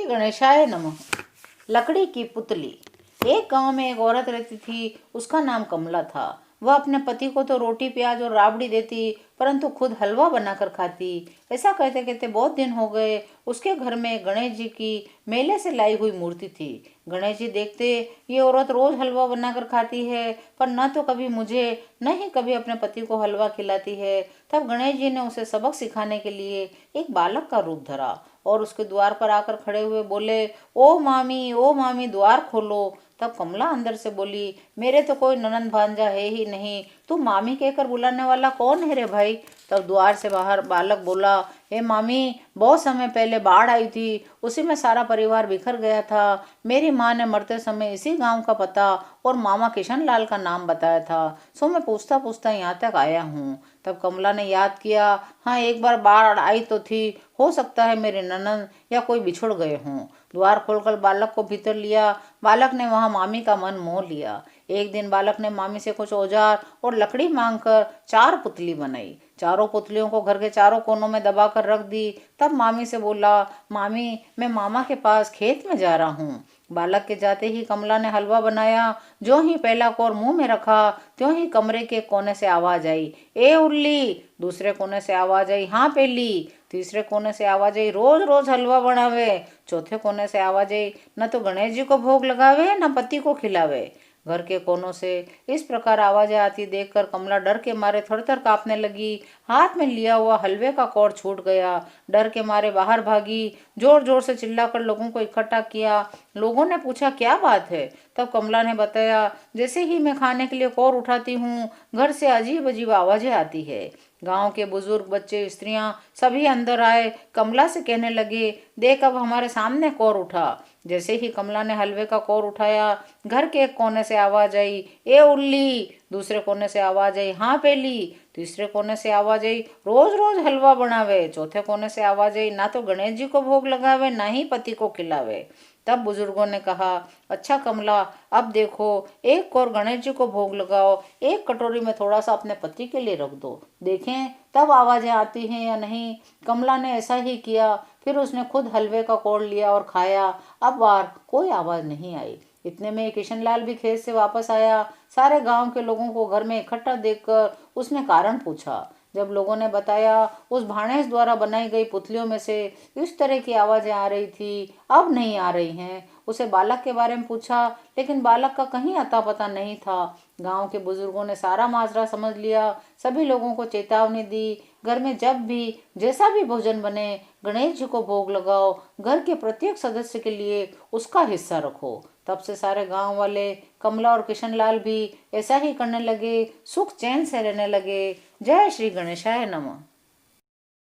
गणेशाय नमः। लकड़ी की पुतली। एक गांव में एक औरत रहती थी। उसका नाम कमला था। वह अपने पति को तो रोटी प्याज और राबड़ी देती, परंतु खुद हलवा बनाकर खाती। ऐसा कहते कहते बहुत दिन हो गए। उसके घर में गणेश जी की मेले से लाई हुई मूर्ति थी। गणेश जी देखते, ये औरत रोज हलवा बनाकर खाती है, पर न तो कभी मुझे न ही कभी अपने पति को हलवा खिलाती है। तब गणेश जी ने उसे सबक सिखाने के लिए एक बालक का रूप धरा और उसके द्वार पर आकर खड़े हुए बोले, ओ मामी द्वार खोलो। तब कमला अंदर से बोली, मेरे तो कोई ननंद भांजा है ही नहीं, तू मामी कहकर बुलाने वाला कौन है रे भाई। तब द्वार से बाहर बालक बोला, हे मामी, बहुत समय पहले बाढ़ आई थी, उसी में सारा परिवार बिखर गया था। मेरी माँ ने मरते समय इसी गांव का पता और मामा किशन लाल का नाम बताया था, सो मैं पूछता पूछता यहाँ तक आया हूँ। तब कमला ने याद किया, हाँ एक बार बाढ़ आई तो थी, हो सकता है मेरे ननंद या कोई बिछुड़ गए हों। द्वार खोलकर बालक को भीतर लिया। बालक ने वहां मामी का मन मोह लिया। एक दिन बालक ने मामी से कुछ औजार और लकड़ी मांगकर 4 पुतली बनाई। चारों पुतलियों को घर के चारों कोनों में दबाकर रख दी। तब मामी से बोला, मामी, मैं मामा के पास खेत में जा रहा हूँ। बालक के जाते ही कमला ने हलवा बनाया। जो ही पहला कौर मुंह में रखा, त्यों ही कमरे के कोने से आवाज आई, ए उल्ली। दूसरे कोने से आवाज आई, हाँ पेली। तीसरे कोने से आवाज आई, रोज रोज हलवा बनावे। चौथे कोने से आवाज आई, न तो गणेश जी को भोग लगावे न पति को खिलावे। घर के कोनों से इस प्रकार आवाजें आती देखकर कमला डर के मारे थरथर कांपने लगी। हाथ में लिया हुआ हलवे का कौर छूट गया। डर के मारे बाहर भागी। जोर जोर से चिल्लाकर लोगों को इकट्ठा किया। लोगों ने पूछा, क्या बात है। तब कमला ने बताया, जैसे ही मैं खाने के लिए कौर उठाती हूँ, घर से अजीब अजीब आवाजें आती है। गांव के बुजुर्ग, बच्चे, स्त्रियां सभी अंदर आए। कमला से कहने लगे, देख अब हमारे सामने कौर उठा। जैसे ही कमला ने हलवे का कौर उठाया, घर के एक कोने से आवाज आई, ए उल्ली। दूसरे कोने से आवाज आई, हाँ पेली। तीसरे कोने से आवाज आई, रोज रोज हलवा बनावे। चौथे कोने से आवाज आई, ना तो गणेश जी को भोग लगावे ना ही पति को खिलावे। तब बुजुर्गों ने कहा, अच्छा कमला, अब देखो, एक कौर गणेश जी को भोग लगाओ, एक कटोरी में थोड़ा सा अपने पति के लिए रख दो, देखें तब आवाजें आती हैं या नहीं। कमला ने ऐसा ही किया। फिर उसने खुद हलवे का कौर लिया और खाया। अब बार कोई आवाज नहीं आई। इतने में किशन लाल भी खेत से वापस आया। सारे गांव के लोगों को घर में इकट्ठा देखकर उसने कारण पूछा। जब लोगों ने बताया, उस भाणेज द्वारा बनाई गई पुतलियों में से इस तरह की आवाजें आ रही थी, अब नहीं आ रही हैं। उसे बालक के बारे में पूछा, लेकिन बालक का कहीं अता पता नहीं था। गांव के बुजुर्गों ने सारा माजरा समझ लिया। सभी लोगों को चेतावनी दी, घर में जब भी जैसा भी भोजन बने, गणेश जी को भोग लगाओ, घर के प्रत्येक सदस्य के लिए उसका हिस्सा रखो। तब से सारे गांव वाले, कमला और किशन लाल भी ऐसा ही करने लगे, सुख चैन से रहने लगे। जय श्री गणेशाय नमः।